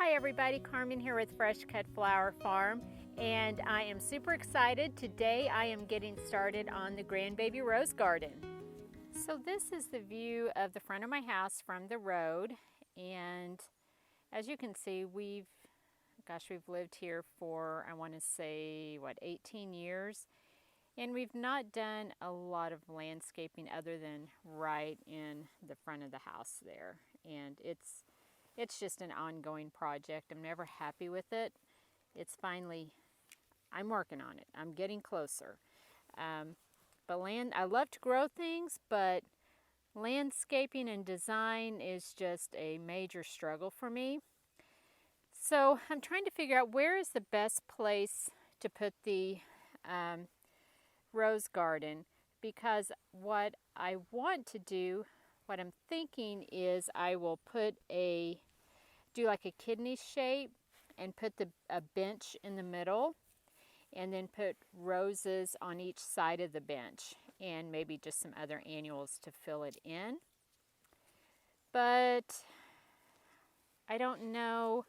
Hi everybody, Carmen here with Fresh Cut Flower Farm, and I am super excited. Today I am getting started on the grandbaby rose garden. So this is the view of the front of my house from the road, and as you can see, we've lived here for, I want to say, 18 years, and we've not done a lot of landscaping other than right in the front of the house there, and it's just an ongoing project. I'm never happy with it. It's finally, I'm working on it. I'm getting closer. But I love to grow things, but landscaping and design is just a major struggle for me. So I'm trying to figure out where is the best place to put the rose garden, because what I want to do, what I'm thinking is I will do like a kidney shape and put a bench in the middle, and then put roses on each side of the bench, and maybe just some other annuals to fill it in. But I don't know.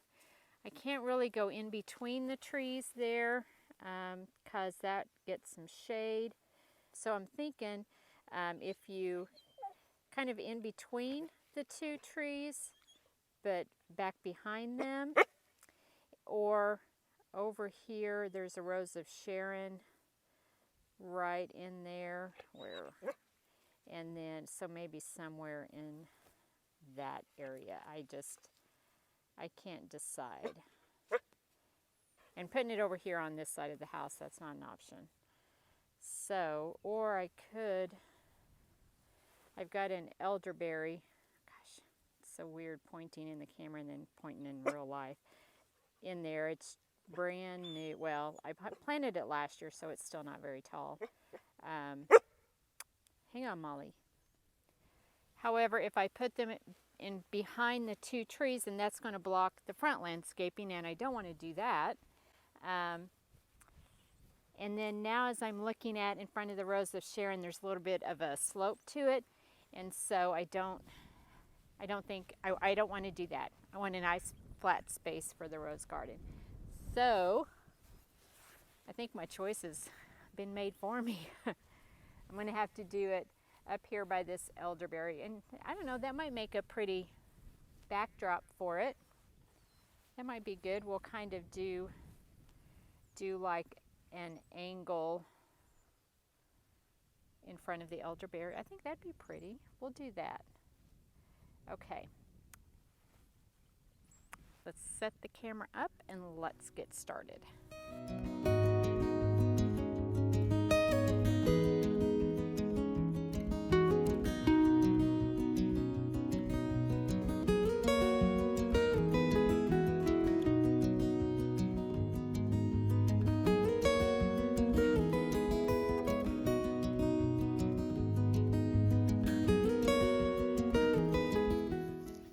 I can't really go in between the trees there because that gets some shade. So I'm thinking if you kind of in between the two trees, but back behind them, or over here there's a rose of Sharon right in there, and then so maybe somewhere in that area. I can't decide. And putting it over here on this side of the house, that's not an option. So, or I've got an elderberry. Gosh, it's so weird pointing in the camera and then pointing in real life. In there, it's brand new. Well, I planted it last year, so it's still not very tall. Hang on, Molly. However, if I put them in behind the two trees, then that's going to block the front landscaping, and I don't want to do that. And then now, as I'm looking at in front of the rose of Sharon, there's a little bit of a slope to it, and so I don't want to do that. I want a nice flat space for the rose garden. So I think my choice has been made for me. I'm going to have to do it up here by this elderberry, and I don't know, that might make a pretty backdrop for it. That might be good. We'll kind of do like an angle in front of the elderberry. I think that'd be pretty. We'll do that. Okay. Let's set the camera up and let's get started.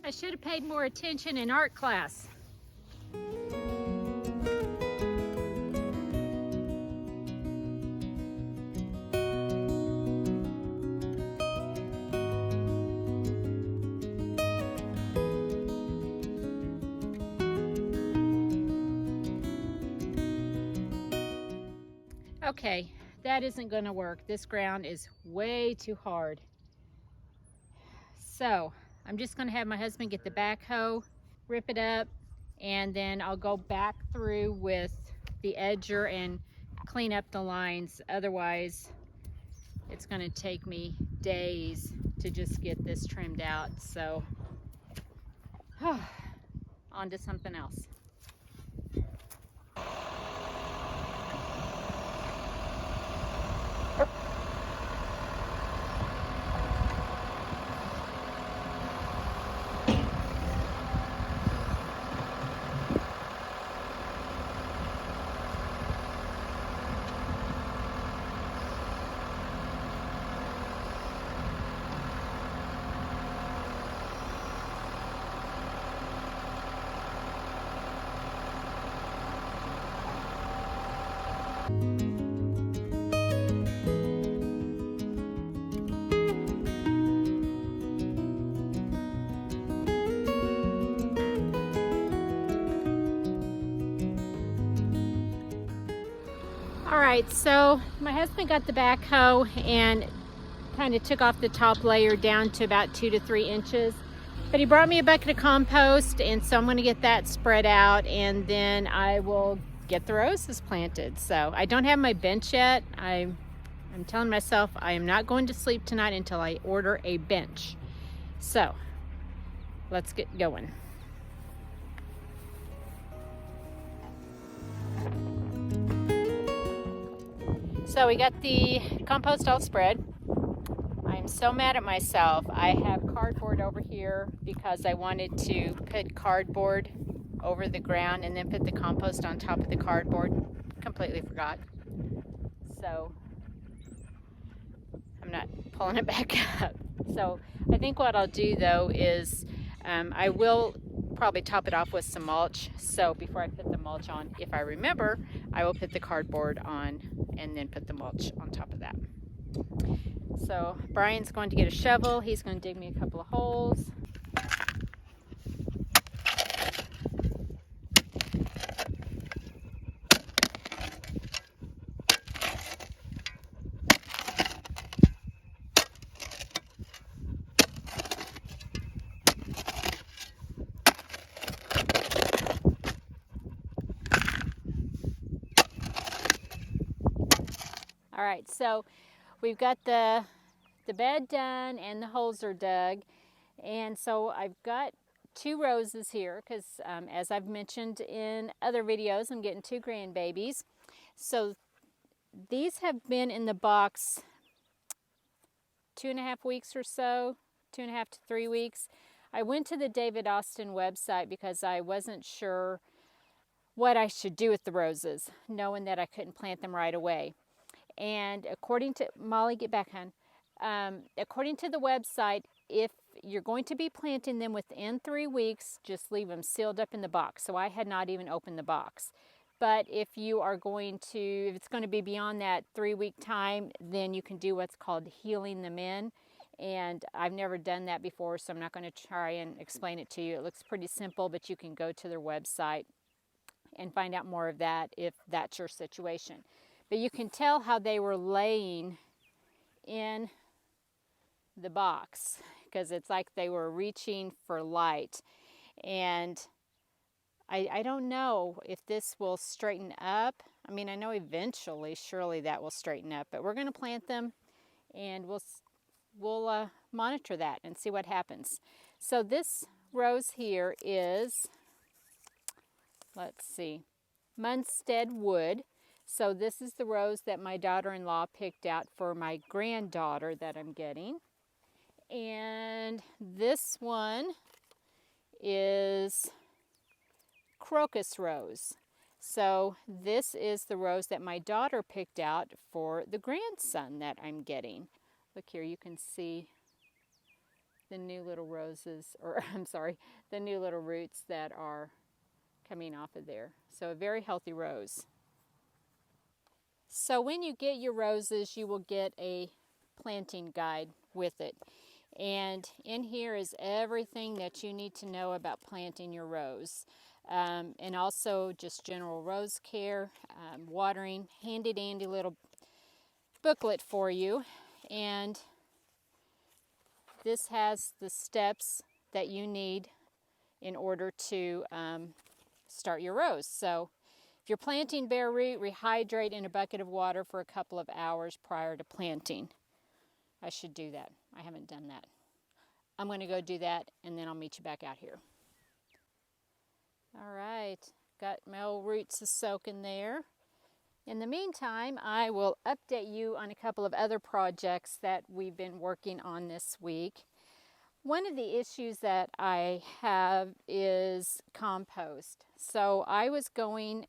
I should have paid more attention in art class. Okay, that isn't going to work. This ground is way too hard. So I'm just going to have my husband get the backhoe, rip it up, and then I'll go back through with the edger and clean up the lines. Otherwise, it's going to take me days to just get this trimmed out. So, on to something else. All right, so my husband got the backhoe and kind of took off the top layer down to about 2 to 3 inches. But he brought me a bucket of compost, and so I'm going to get that spread out, and then I will get the roses planted. So I don't have my bench yet. I'm telling myself I am not going to sleep tonight until I order a bench. So let's get going. So we got the compost all spread. I'm so mad at myself. I have cardboard over here because I wanted to put cardboard over the ground and then put the compost on top of the cardboard. Completely forgot. So I'm not pulling it back up. So I think what I'll do though is I will probably top it off with some mulch. So before I put the mulch on, if I remember, I will put the cardboard on and then put the mulch on top of that. So Brian's going to get a shovel. He's going to dig me a couple of holes. All right, so we've got the bed done and the holes are dug. And so I've got 2 roses here because as I've mentioned in other videos, I'm getting 2 grandbabies. So these have been in the box 2.5 weeks or so, 2.5 to 3 weeks. I went to the David Austin website because I wasn't sure what I should do with the roses, knowing that I couldn't plant them right away. And according to, Molly, get back, hon. According to the website, if you're going to be planting them within 3 weeks, just leave them sealed up in the box. So I had not even opened the box. But if you are going to, if it's going to be beyond that 3-week time, then you can do what's called healing them in. And I've never done that before, so I'm not going to try and explain it to you. It looks pretty simple, but you can go to their website and find out more of that if that's your situation. But you can tell how they were laying in the box because it's like they were reaching for light. And I don't know if this will straighten up. I mean, I know eventually, surely that will straighten up, but we're going to plant them and we'll monitor that and see what happens. So this rose here is, let's see, Munstead Wood. So this is the rose that my daughter-in-law picked out for my granddaughter that I'm getting. And this one is Crocus Rose. So this is the rose that my daughter picked out for the grandson that I'm getting. Look here, you can see the new little roses, or I'm sorry, the new little roots that are coming off of there. So a very healthy rose. So when you get your roses, you will get a planting guide with it. And in here is everything that you need to know about planting your rose. And also just general rose care, watering, handy dandy little booklet for you. And this has the steps that you need in order to start your rose. So if you're planting bare root, rehydrate in a bucket of water for a couple of hours prior to planting. I should do that. I haven't done that. I'm going to go do that and then I'll meet you back out here. All right, got my old roots to soak in there. In the meantime, I will update you on a couple of other projects that we've been working on this week. One of the issues that I have is compost. So I was going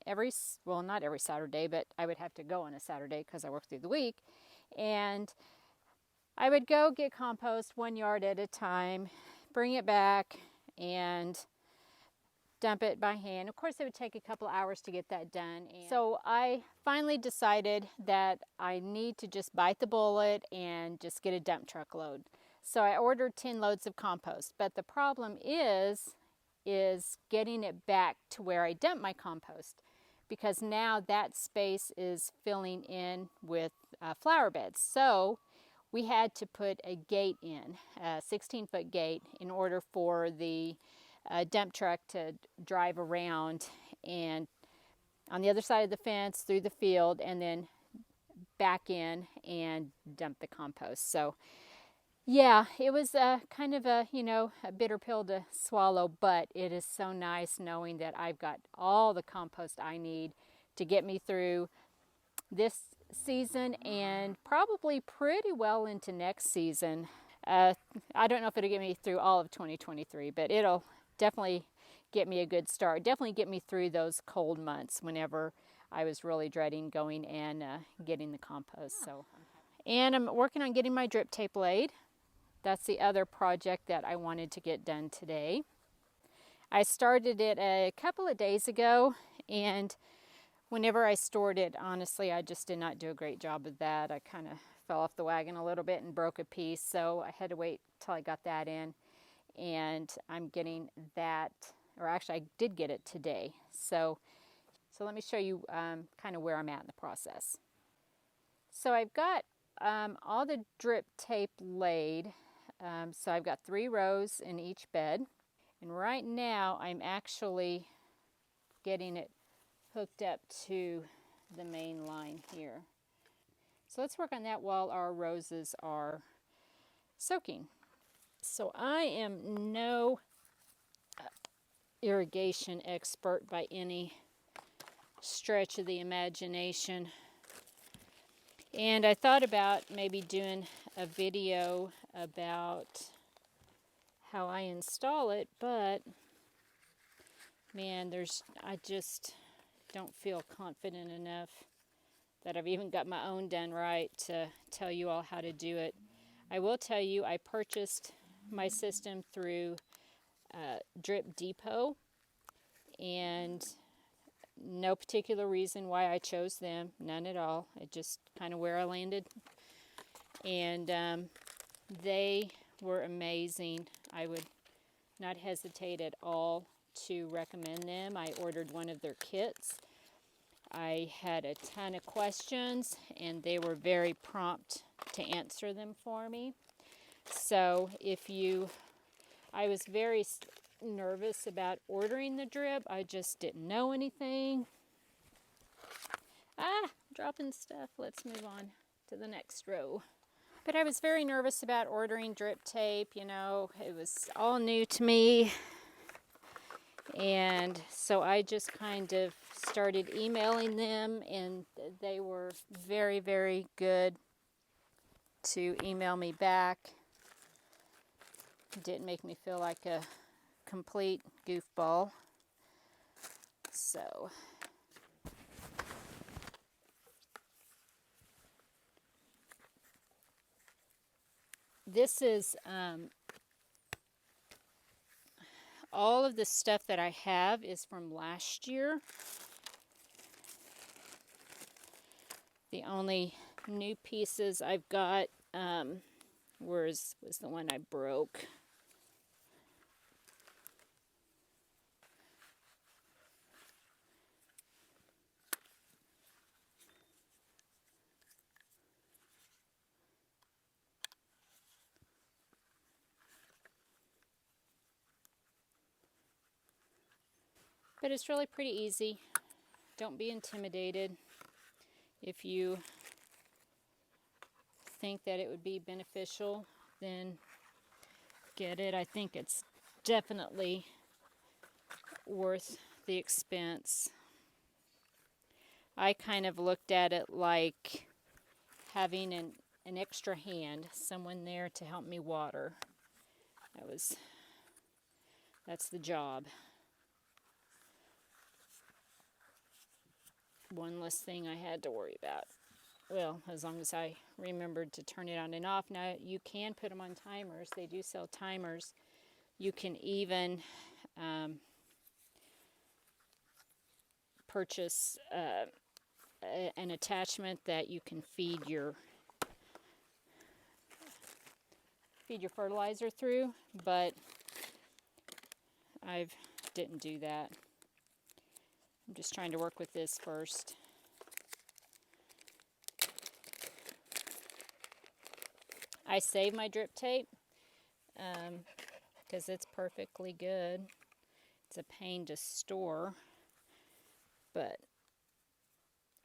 not every Saturday, but I would have to go on a Saturday because I work through the week. And I would go get compost 1 yard at a time, bring it back, and dump it by hand. Of course, it would take a couple hours to get that done. So I finally decided that I need to just bite the bullet and just get a dump truck load. So I ordered 10 loads of compost, but the problem is getting it back to where I dump my compost, because now that space is filling in with flower beds. So we had to put a gate in, a 16-foot gate, in order for the dump truck to drive around and on the other side of the fence through the field and then back in and dump the compost. So yeah, it was kind of a, a bitter pill to swallow, but it is so nice knowing that I've got all the compost I need to get me through this season and probably pretty well into next season. I don't know if it'll get me through all of 2023, but it'll definitely get me a good start. Definitely get me through those cold months whenever I was really dreading going and getting the compost. So, and I'm working on getting my drip tape laid. That's the other project that I wanted to get done today. I started it a couple of days ago, and whenever I stored it, honestly, I just did not do a great job of that. I kind of fell off the wagon a little bit and broke a piece, so I had to wait till I got that in. And I'm getting that, or actually I did get it today. So let me show you kind of where I'm at in the process. So I've got all the drip tape laid. So I've got 3 rows in each bed. And right now I'm actually getting it hooked up to the main line here. So let's work on that while our roses are soaking. So I am no irrigation expert by any stretch of the imagination. And I thought about maybe doing a video about how I install it, but man, I just don't feel confident enough that I've even got my own done right to tell you all how to do it. I will tell you, I purchased my system through Drip Depot, and no particular reason why I chose them, none at all. It just kind of where I landed. And they were amazing. I would not hesitate at all to recommend them. I ordered one of their kits. I had a ton of questions, and they were very prompt to answer them for me. So I was very nervous about ordering the drip. I just didn't know anything. Dropping stuff. Let's move on to the next row. But I was very nervous about ordering drip tape. It was all new to me. And so I just kind of started emailing them, and they were very, very good to email me back. It didn't make me feel like a complete goofball. So this is all of the stuff that I have is from last year. The only new pieces I've got was the one I broke. But it's really pretty easy. Don't be intimidated. If you think that it would be beneficial, then get it. I think it's definitely worth the expense. I kind of looked at it like having an extra hand, someone there to help me water. That's the job. One less thing I had to worry about. Well, as long as I remembered to turn it on and off. Now, you can put them on timers. They do sell timers. You can even purchase an attachment that you can feed your fertilizer through, but I didn't do that. I'm just trying to work with this first. I save my drip tape because it's perfectly good. It's a pain to store, but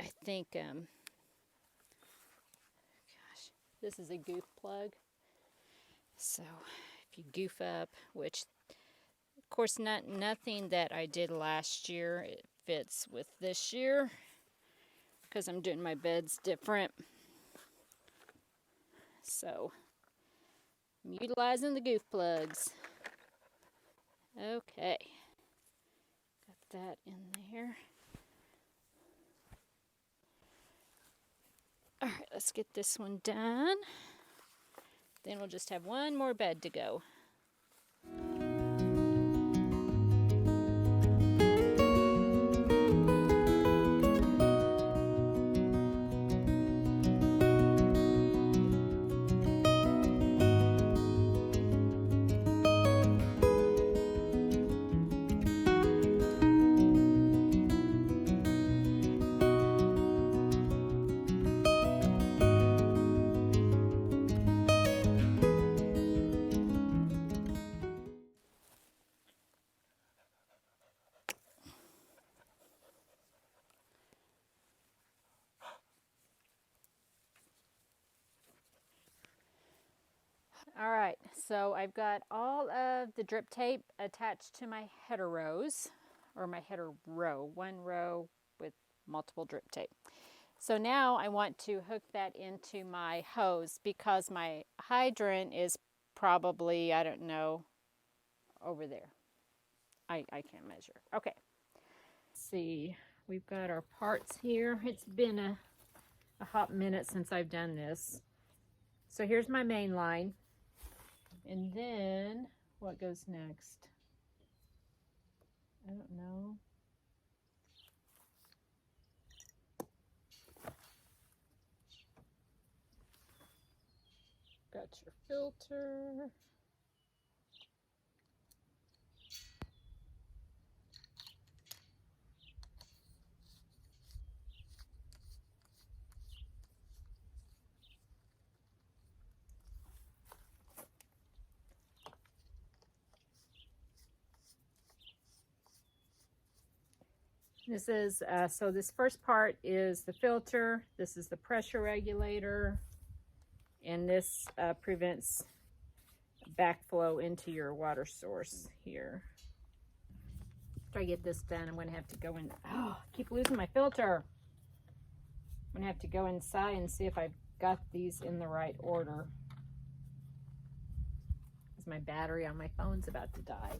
I think, gosh, this is a goof plug. So if you goof up, which of course nothing that I did last year, it fits with this year because I'm doing my beds different. So I'm utilizing the goof plugs. Okay, got that in there. All right, let's get this one done. Then we'll just have one more bed to go. All right, so I've got all of the drip tape attached to my header rows, or my header row, one row with multiple drip tape. So now I want to hook that into my hose because my hydrant is probably, I don't know, over there. I can't measure. Okay. Let's see, we've got our parts here. It's been a hot minute since I've done this. So here's my main line. And then what goes next? I don't know. Got your filter. This is, so this first part is the filter. This is the pressure regulator. And this prevents backflow into your water source here. After I get this done, I'm going to have to go in. Oh, I keep losing my filter. I'm going to have to go inside and see if I've got these in the right order. Because my battery on my phone's about to die.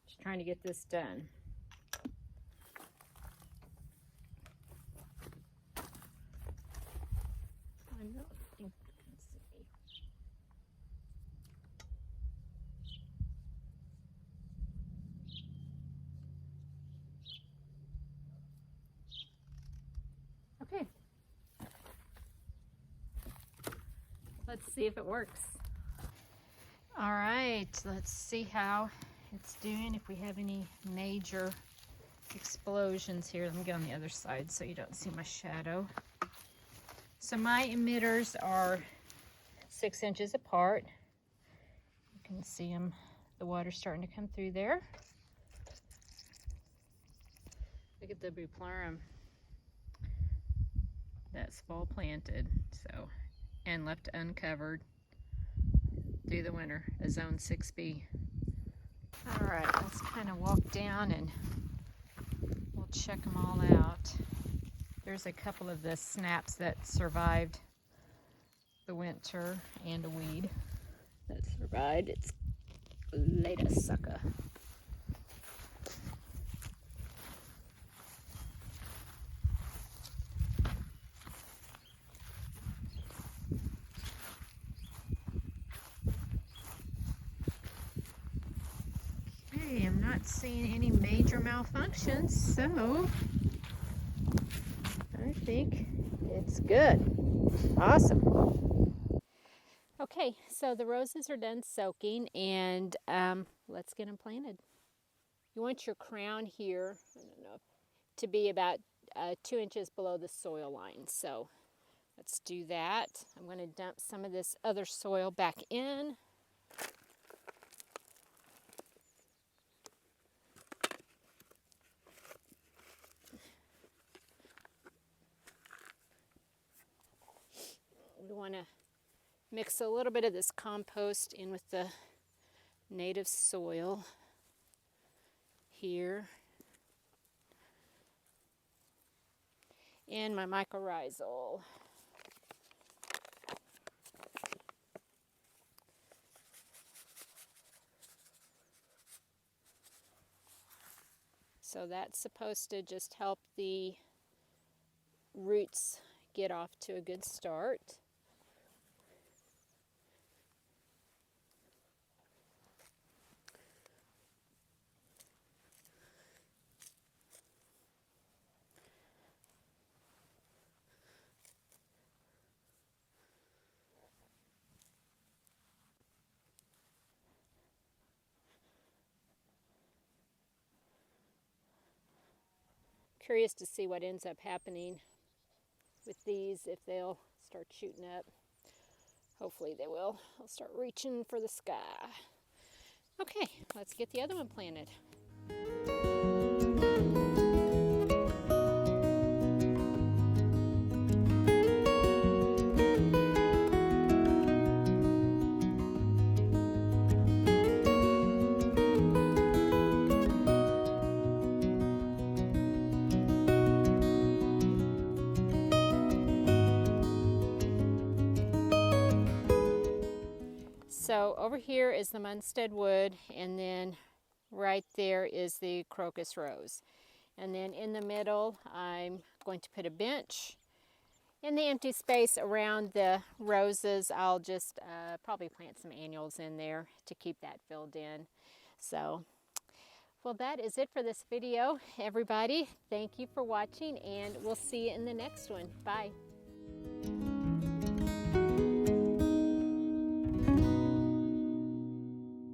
Just trying to get this done. I don't think you can see. Okay. Let's see if it works. All right, let's see how it's doing, if we have any major explosions here. Let me get on the other side so you don't see my shadow. So my emitters are 6 inches apart. You can see them, the water's starting to come through there. Look at the bupleurum. That's fall planted, so, and left uncovered through the winter, a zone 6B. All right, let's kind of walk down and we'll check them all out. There's a couple of the snaps that survived the winter and a weed that survived. It's later sucker. Okay, I'm not seeing any major malfunctions, so I think it's good. Awesome. Okay, so the roses are done soaking, and let's get them planted. You want your crown here, I don't know, to be about 2 inches below the soil line. So let's do that. I'm going to dump some of this other soil back in. We want to mix a little bit of this compost in with the native soil here. And my mycorrhizal. So that's supposed to just help the roots get off to a good start. Curious to see what ends up happening with these, if they'll start shooting up. Hopefully they will. I'll start reaching for the sky. Okay, let's get the other one planted. So over here is the Munstead wood, and then right there is the crocus rose. And then in the middle, I'm going to put a bench. In the empty space around the roses, I'll just probably plant some annuals in there to keep that filled in. So, well, that is it for this video, everybody. Thank you for watching, and we'll see you in the next one. Bye.